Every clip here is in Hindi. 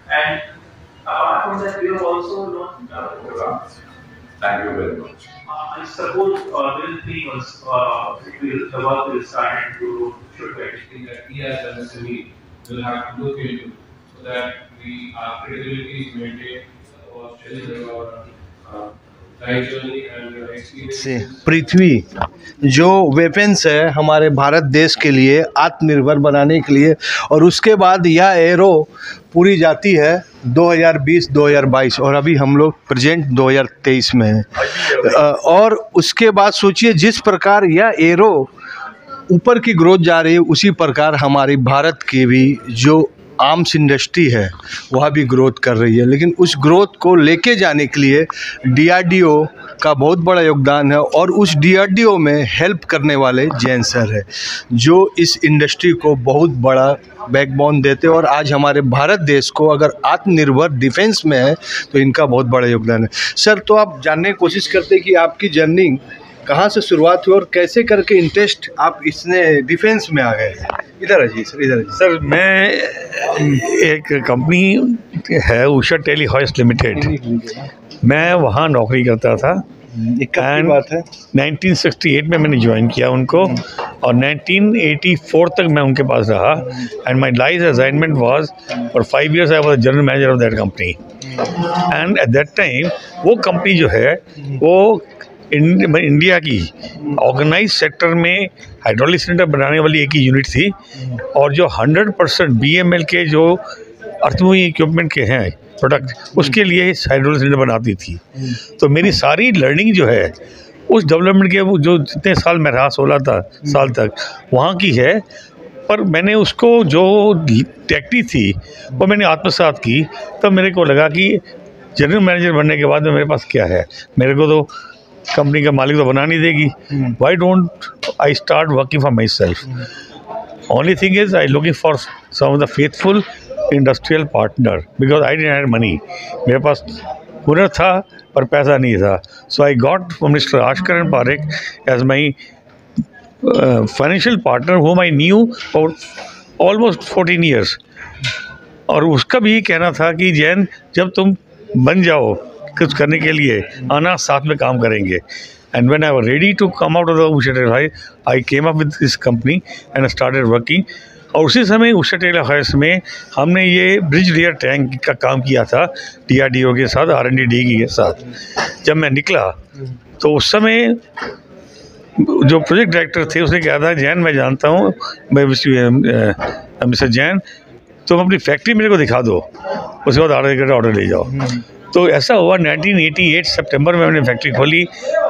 And apart from that, we have also launched. Thank you very much. I suppose within 3 months, the work will start to should be anything that we as an SME will have to look into so that our credibility is maintained, our challenge, our life journey and experience. पृथ्वी जो वेपन्स है हमारे भारत देश के लिए आत्मनिर्भर बनाने के लिए, और उसके बाद यह एरो पूरी जाती है 2020-2022 और अभी हम लोग प्रेजेंट 2023 में हैं। और उसके बाद सोचिए जिस प्रकार यह एरो ऊपर की ग्रोथ जा रही है उसी प्रकार हमारी भारत की भी जो आर्म्स इंडस्ट्री है वह भी ग्रोथ कर रही है। लेकिन उस ग्रोथ को लेके जाने के लिए DRDO का बहुत बड़ा योगदान है, और उस DRDO में हेल्प करने वाले जैन सर है जो इस इंडस्ट्री को बहुत बड़ा बैकबोन देते हैं। और आज हमारे भारत देश को अगर आत्मनिर्भर डिफेंस में है तो इनका बहुत बड़ा योगदान है। सर, तो आप जानने की कोशिश करते हैं कि आपकी जर्नी कहाँ से शुरुआत हुई और कैसे करके इंटरेस्ट आप इसने डिफेंस में आ गए। इधर है जी सर, इधर है जी सर। मैं एक कंपनी है उषा टेलीहॉइस्ट लिमिटेड, मैं वहाँ नौकरी करता था। एंड बात है 1968 में मैंने ज्वाइन किया उनको और 1984 तक मैं उनके पास रहा। And my life assignment was for 5 years I was general manager of that company. And at that time वो कंपनी जो है वो इंडिया की ऑर्गेनाइज सेक्टर में हाइड्रोलिक सिलेंडर बनाने वाली एक ही यूनिट थी, और जो 100% BML के जो अर्थमूवी इक्विपमेंट के हैं प्रोडक्ट उसके लिए हाइड्रोलिक सिलेंडर बनाती थी। तो मेरी सारी लर्निंग जो है उस डेवलपमेंट के वो जो जितने साल मैं रहा 16 साल तक वहाँ की है। पर मैंने उसको जो टेक्निक थी वो मैंने आत्मसात की। तब मेरे को लगा कि जनरल मैनेजर बनने के बाद में मेरे पास क्या है, मेरे को तो कंपनी का मालिक तो बना नहीं देगी। Why don't I start working for myself. Only thing is I looking for some of the faithful industrial partner because I didn't have money. मेरे पास हुनर था पर पैसा नहीं था। So I got mister Ashkaran Parekh as my financial partner whom I knew for almost 14 years। और उसका भी कहना था कि जैन जब तुम बन जाओ कुछ करने के लिए आना, साथ में काम करेंगे। And when I was ready to come out of the Usha telehoist I came up with this company and I started working. और उसी समय उषा टेलीहॉइस्ट में हमने ये ब्रिज लेयर टैंक का काम किया था DRDO के साथ, R&D के साथ। जब मैं निकला तो उस समय जो प्रोजेक्ट डायरेक्टर थे उसने कहा था, जैन मैं जानता हूँ मैं मिस्टर जैन तुम अपनी फैक्ट्री मेरे को दिखा दो, उसके बाद ऑर्डर ले जाओ। तो ऐसा हुआ 1988 सितंबर में मैंने फैक्ट्री खोली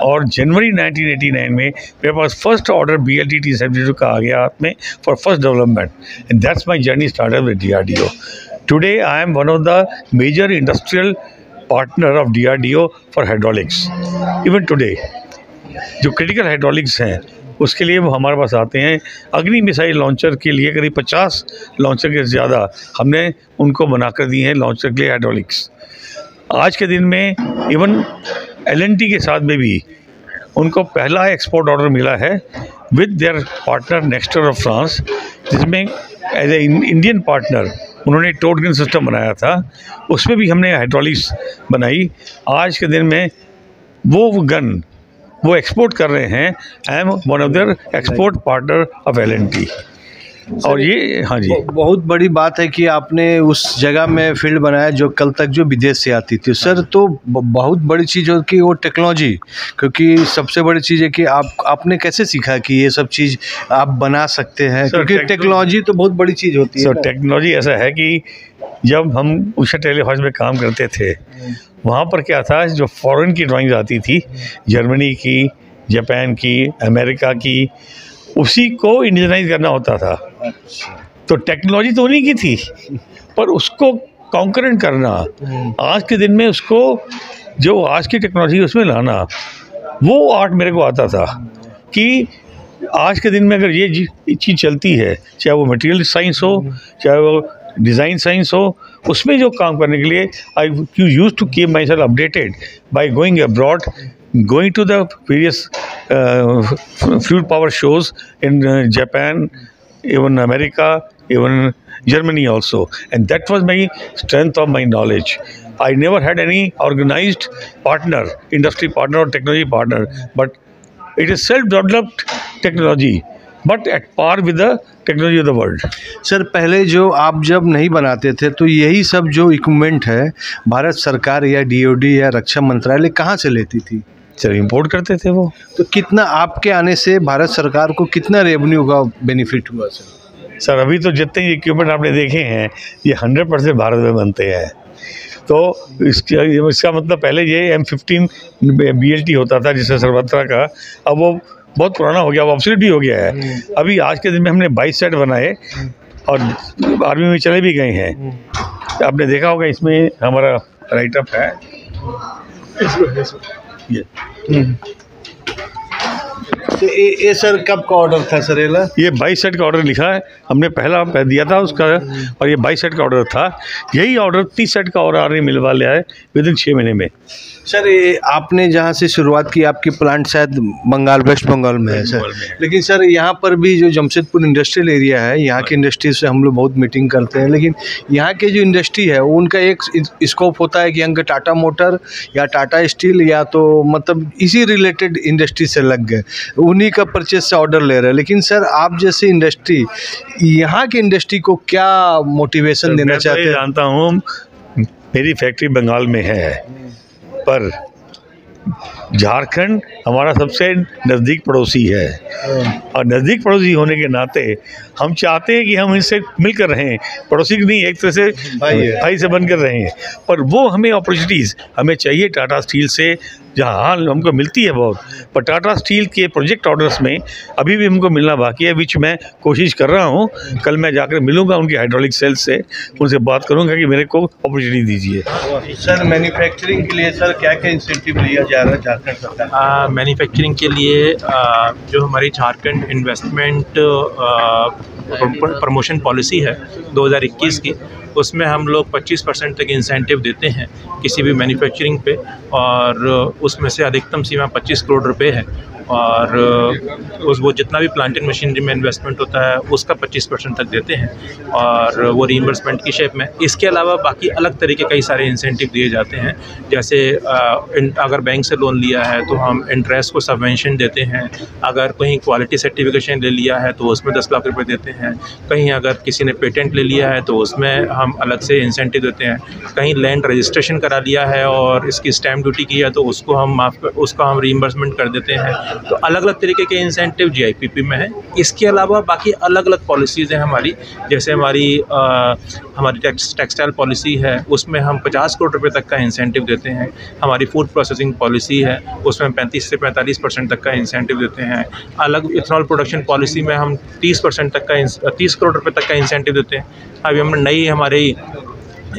और जनवरी 1989 में मेरे पास फर्स्ट ऑर्डर BLDT-72 का आ गया हाथ में for first development. And that's my journey started with DRDO। Today I am one of the major industrial partner of DRDO for hydraulics. Even today जो क्रिटिकल हाइड्रोलिक्स हैं उसके लिए वो हमारे पास आते हैं। अग्नि मिसाइल लॉन्चर के लिए करीब 50 लॉन्चर के ज़्यादा हमने उनको बनाकर दिए हैं लॉन्चर के लिए हाइड्रोलिक्स। आज के दिन में इवन L&T के साथ में भी उनको पहला एक्सपोर्ट ऑर्डर मिला है with their partner Nexter of France, जिसमें एज ए इंडियन पार्टनर उन्होंने टोट गन सिस्टम बनाया था, उसमें भी हमने हाइड्रोलिक्स बनाई। आज के दिन में वो गन वो एक्सपोर्ट कर रहे हैं। आई am one of their export partner of L&T। और ये हाँ जी बहुत बड़ी बात है कि आपने उस जगह में फील्ड बनाया जो कल तक जो विदेश से आती थी। सर, तो बहुत बड़ी चीज़ हो कि वो टेक्नोलॉजी, क्योंकि सबसे बड़ी चीज़ है कि आपने कैसे सीखा कि ये सब चीज़ आप बना सकते हैं, क्योंकि टेक्नोलॉजी तो बहुत बड़ी चीज़ होती है। सर, टेक्नोलॉजी ऐसा है कि जब हम उषा टेलीहॉइस्ट में काम करते थे वहाँ पर क्या था, जो फॉरेन की ड्राइंग्स आती थी जर्मनी की, जापान की, अमेरिका की, उसी को इंडियनाइज करना होता था। तो टेक्नोलॉजी तो उन्हीं की थी पर उसको कॉन्करेंट करना, आज के दिन में उसको जो आज की टेक्नोलॉजी उसमें लाना, वो आर्ट मेरे को आता था कि आज के दिन में अगर ये चीज़ चलती है, चाहे वो मटेरियल साइंस हो चाहे वो डिज़ाइन साइंस हो, उसमें जो काम करने के लिए I used to keep myself updated by going abroad, going to the various fluid power shows in Japan, even America, even Germany also. And that was my strength of my knowledge. I never had any organized partner, industry partner or technology partner, but it is self-developed technology, but at par with the technology of the world. Sir पहले जो आप जब नहीं बनाते थे तो यही सब जो इक्विपमेंट है भारत सरकार या डीओडी या रक्षा मंत्रालय कहाँ से लेती थी? सर इंपोर्ट करते थे वो। तो कितना आपके आने से भारत सरकार को कितना रेवेन्यू का बेनिफिट हुआ सर? सर अभी तो जितने इक्विपमेंट आपने देखे हैं ये 100% भारत में बनते हैं। तो इसका मतलब पहले ये M15 BLT होता था जिससे सर्वत्रा का, अब वो बहुत पुराना हो गया, वो ऑब्सोलीट भी हो गया है। अभी आज के दिन में हमने 22 सेट बनाए और आर्मी में चले भी गए हैं। आपने देखा होगा इसमें हमारा राइट अप है ये। तो ये सर कब का ऑर्डर था सर? ये 22 सेट का ऑर्डर लिखा है, हमने पहला दिया था उसका, और ये 22 सेट का ऑर्डर था। यही ऑर्डर 30 सेट का और आने मिलने वाले है विदिन 6 महीने में। सर ये आपने जहाँ से शुरुआत की, आपकी प्लांट शायद बंगाल, वेस्ट बंगाल में है सर, लेकिन सर यहाँ पर भी जो जमशेदपुर इंडस्ट्रियल एरिया है, यहाँ की इंडस्ट्री से हम लोग बहुत मीटिंग करते हैं, लेकिन यहाँ के जो इंडस्ट्री है वो उनका एक स्कोप होता है कि यहाँ टाटा मोटर या टाटा स्टील या तो मतलब इसी रिलेटेड इंडस्ट्री से लग गए, उन्हीं का परचेज से ऑर्डर ले रहे हैं। लेकिन सर आप जैसे इंडस्ट्री यहाँ की इंडस्ट्री को क्या मोटिवेशन देना चाहते हैं? जानता हूँ मेरी फैक्ट्री बंगाल में है, पर झारखंड हमारा सबसे नज़दीक पड़ोसी है, और नज़दीक पड़ोसी होने के नाते हम चाहते हैं कि हम इनसे मिलकर रहें, पड़ोसी नहीं, एक तरह से भाई से बनकर रहें। पर वो हमें अपॉर्चुनिटीज़ हमें चाहिए टाटा स्टील से, जहाँ हमको मिलती है बहुत, पर टाटा स्टील के प्रोजेक्ट ऑर्डर्स में अभी भी हमको मिलना बाकी है, विच मैं कोशिश कर रहा हूँ। कल मैं जाकर मिलूँगा उनकी हाइड्रोलिक सेल्स से, उनसे बात करूँगा कि मेरे को अपॉर्चुनिटी दीजिए। सर मैन्युफैक्चरिंग के लिए सर क्या क्या इंसेंटिव लिया जा रहा है झारखंड सरकार? मैन्युफैक्चरिंग के लिए जो हमारी झारखंड इन्वेस्टमेंट प्रमोशन पॉलिसी है 2021 की, उसमें हम लोग 25% तक इंसेंटिव देते हैं किसी भी मैन्युफैक्चरिंग पे, और उसमें से अधिकतम सीमा 25 करोड़ रुपए है, और वो जितना भी प्लांट एंड मशीनरी में इन्वेस्टमेंट होता है उसका 25% तक देते हैं, और वो रीइंबर्समेंट की शेप में। इसके अलावा बाकी अलग तरीके कई सारे इंसेंटिव दिए जाते हैं, जैसे अगर बैंक से लोन लिया है तो हम इंटरेस्ट को सबवेंशन देते हैं, अगर कहीं क्वालिटी सर्टिफिकेशन ले लिया है तो उसमें 10 लाख रुपये देते हैं, कहीं अगर किसी ने पेटेंट ले लिया है तो उसमें हम अलग से इंसेंटिव देते हैं, कहीं लैंड रजिस्ट्रेशन करा लिया है और इसकी स्टैम्प ड्यूटी की है तो उसको हम रीइंबर्समेंट कर देते हैं। तो अलग अलग तरीके के इंसेंटिव GIPP में है। इसके अलावा बाकी अलग अलग पॉलिसीज़ हैं हमारी, जैसे हमारी टेक्सटाइल पॉलिसी है, उसमें हम 50 करोड़ रुपए तक का इंसेंटिव देते हैं। हमारी फूड प्रोसेसिंग पॉलिसी है, उसमें 35 से 45% तक का इंसेंटिव देते हैं। अलग इथेनॉल प्रोडक्शन पॉलिसी में हम 30 करोड़ रुपए तक का इंसेंटिव देते हैं। अभी हमने नई हमारी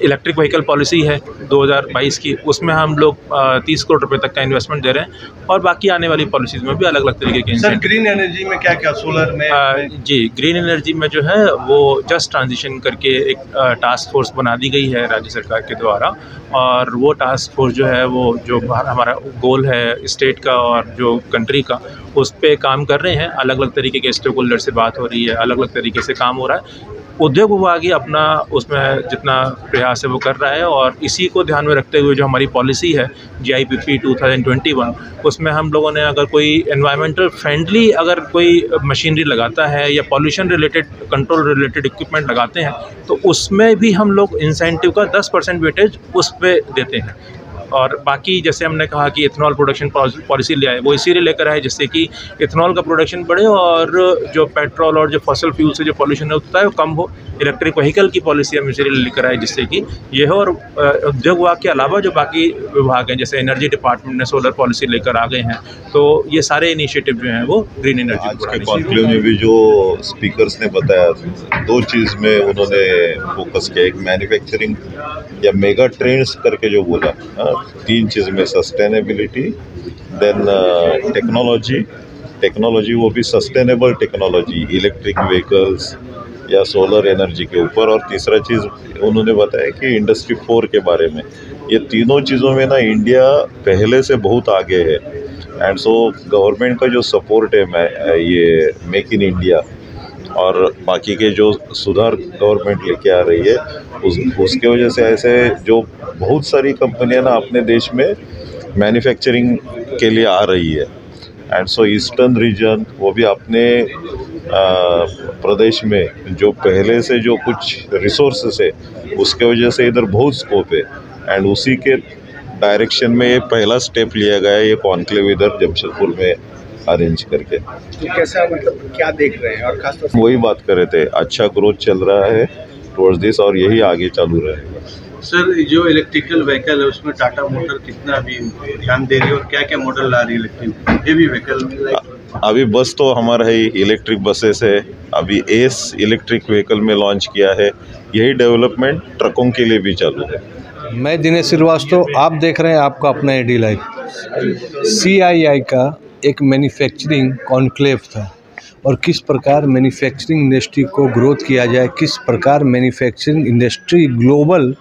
इलेक्ट्रिक व्हीकल पॉलिसी है 2022 की, उसमें हम लोग 30 करोड़ रुपए तक का इन्वेस्टमेंट दे रहे हैं, और बाकी आने वाली पॉलिसीज़ में भी अलग अलग तरीके के सर ग्रीन एनर्जी में क्या क्या, सोलर में? जी, ग्रीन एनर्जी में जो है वो जस्ट ट्रांजिशन करके एक टास्क फोर्स बना दी गई है राज्य सरकार के द्वारा, और वो टास्क फोर्स जो है वो जो हमारा गोल है स्टेट का और जो कंट्री का, उस पर काम कर रहे हैं। अलग अलग तरीके के स्टेक होल्डर से बात हो रही है, अलग अलग तरीके से काम हो रहा है। उद्योग विभाग ही अपना उसमें जितना प्रयास है वो कर रहा है, और इसी को ध्यान में रखते हुए जो हमारी पॉलिसी है GIPP 2021, उसमें हम लोगों ने अगर कोई एनवायरमेंटल फ्रेंडली अगर कोई मशीनरी लगाता है या pollution related, control related equipment लगाते हैं, तो उसमें भी हम लोग इंसेंटिव का 10% वेटेज उस पर देते हैं। और बाकी जैसे हमने कहा कि इथेनॉल प्रोडक्शन पॉलिसी ले आए, वो इसीलिए लेकर आए जिससे कि इथेनॉल का प्रोडक्शन बढ़े और जो पेट्रोल और जो फॉसिल फ्यूल से जो पॉल्यूशन होता है वो कम हो। इलेक्ट्रिक व्हीकल की पॉलिसी हम इसीलिए लेकर आए जिससे कि ये हो। और उद्योग विभाग के अलावा जो बाकी विभाग हैं, जैसे एनर्जी डिपार्टमेंट ने सोलर पॉलिसी लेकर आ गए हैं, तो ये सारे इनिशिएटिव जो हैं वो ग्रीन एनर्जी आज के कॉन्क्लेव में भी जो स्पीकर्स ने बताया, 2 चीज़ में उन्होंने फोकस किया। एक मैन्युफैक्चरिंग या मेगा ट्रेंड्स करके जो बोला, 3 चीज़ में सस्टेनेबिलिटी, देन टेक्नोलॉजी वो भी सस्टेनेबल टेक्नोलॉजी, इलेक्ट्रिक व्हीकल्स या सोलर एनर्जी के ऊपर, और तीसरा चीज़ उन्होंने बताया कि इंडस्ट्री 4 के बारे में। ये तीनों चीज़ों में ना इंडिया पहले से बहुत आगे है, एंड सो गवर्नमेंट का जो सपोर्ट है ये मेक इन इंडिया, और बाकी के जो सुधार गवर्नमेंट लेके आ रही है उसके वजह से ऐसे जो बहुत सारी कंपनियां ना अपने देश में मैन्युफैक्चरिंग के लिए आ रही है। एंड सो ईस्टर्न रीजन वो भी अपने प्रदेश में जो पहले से जो कुछ रिसोर्सेस है उसके वजह से इधर बहुत स्कोप है। एंड उसी के डायरेक्शन में ये पहला स्टेप लिया गया है, ये कॉन्क्लेव इधर जमशेदपुर में अरेंज करके। तो कैसा मतलब क्या देख रहे हैं? और खासतौर से वही बात कर रहे थे, अच्छा ग्रोथ चल रहा है टुवर्ड्स दिस और यही आगे चालू रहेगा। सर, जो इलेक्ट्रिकल व्हीकल है उसमें टाटा मोटर कितना अभी ध्यान दे रही है और क्या क्या मॉडल ला रही है इलेक्ट्रिक हेवी व्हीकल? अभी बस तो हमारा ही इलेक्ट्रिक बसेस है, अभी एस इलेक्ट्रिक व्हीकल में लॉन्च किया है। यही डेवलपमेंट ट्रकों के लिए भी चालू है। मैं दिनेश श्रीवास्तव, आप देख रहे हैं आपका अपना एडी लाइफ। CII का एक मैन्युफैक्चरिंग कॉन्क्लेव था और किस प्रकार मैन्युफैक्चरिंग इंडस्ट्री को ग्रोथ किया जाए, किस प्रकार मैन्युफैक्चरिंग इंडस्ट्री ग्लोबल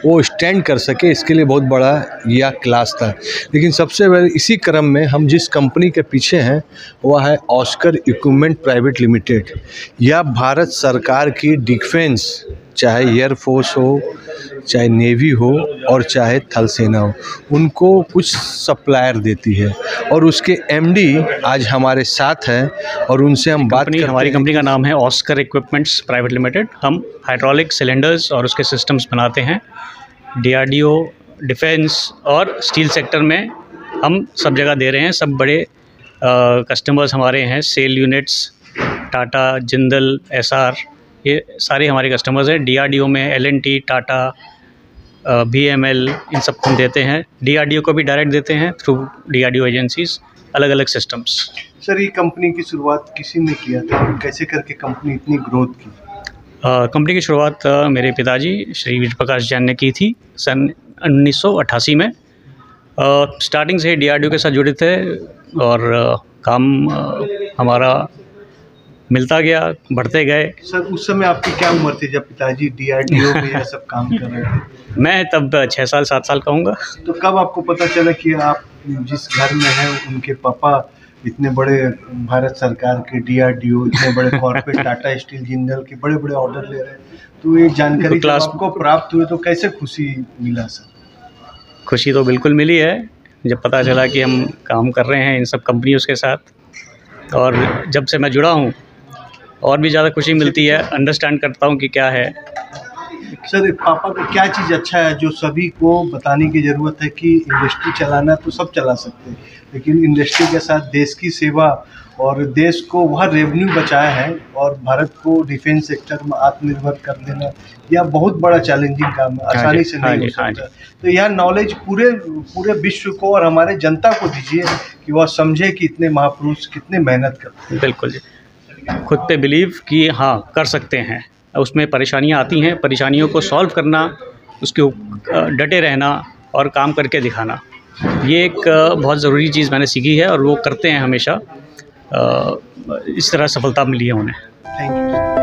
वो स्टैंड कर सके, इसके लिए बहुत बड़ा यह क्लास था। लेकिन सबसे पहले इसी क्रम में हम जिस कंपनी के पीछे हैं वह है ऑस्कर इक्विपमेंट प्राइवेट लिमिटेड। यह भारत सरकार की डिफेंस, चाहे एयरफोर्स हो, चाहे नेवी हो और चाहे थल सेना हो, उनको कुछ सप्लायर देती है और उसके MD आज हमारे साथ हैं और उनसे हम बात करते हैं। हमारी कंपनी का नाम है ऑस्कर इक्विपमेंट्स प्राइवेट लिमिटेड। हम हाइड्रोलिक सिलेंडर्स और उसके सिस्टम्स बनाते हैं। DRDO, डिफेंस और स्टील सेक्टर में हम सब जगह दे रहे हैं। सब बड़े कस्टमर्स हमारे हैं, सेल यूनिट्स, टाटा, जिंदल, SR, ये सारे हमारे कस्टमर्स हैं। DRDO में L&T, टाटा, BML, इन सब को हम देते हैं। DRDO को भी डायरेक्ट देते हैं थ्रू DRDO एजेंसीज, अलग अलग सिस्टम्स। सर, ये कंपनी की शुरुआत किसी ने किया था? कैसे करके कंपनी इतनी ग्रोथ की? कंपनी की शुरुआत मेरे पिताजी श्री विजय प्रकाश जैन ने की थी सन 1988 में। स्टार्टिंग से DRDO के साथ जुड़े थे और काम हमारा मिलता गया, बढ़ते गए। सर, उस समय आपकी क्या उम्र थी जब पिताजी DRDO में यह सब काम कर रहे थे? मैं तब 6 साल 7 साल का हूँगा। तो कब आपको पता चला कि आप जिस घर में हैं उनके पापा इतने बड़े भारत सरकार के DRDO, इतने बड़े कॉर्पोरेट टाटा स्टील, जिंदल के बड़े बड़े ऑर्डर ले रहे हैं, तो ये जानकारी जब आपको प्राप्त हुई तो कैसे खुशी मिला सर? खुशी तो बिल्कुल मिली है जब पता चला कि हम काम कर रहे हैं इन सब कंपनियों के साथ। और जब से मैं जुड़ा हूँ और भी ज़्यादा खुशी मिलती है, अंडरस्टैंड करता हूँ कि क्या है। सर, पापा का क्या चीज़ अच्छा है जो सभी को बताने की ज़रूरत है कि इंडस्ट्री चलाना तो सब चला सकते हैं, लेकिन इंडस्ट्री के साथ देश की सेवा और देश को वह रेवेन्यू बचाया है और भारत को डिफेंस सेक्टर में आत्मनिर्भर कर देना यह बहुत बड़ा चैलेंजिंग काम है, आसानी से नहीं हो सकता। तो यह नॉलेज पूरे विश्व को और हमारे जनता को दीजिए कि वह समझे कि इतने महापुरुष कितने मेहनत करते हैं। बिल्कुल जी, खुद पे बिलीव कि हाँ कर सकते हैं। उसमें परेशानियाँ आती हैं, परेशानियों को सॉल्व करना, उसके डटे रहना और काम करके दिखाना, ये एक बहुत ज़रूरी चीज़ मैंने सीखी है और वो करते हैं हमेशा। इस तरह सफलता मिली है उन्हें। Thank you.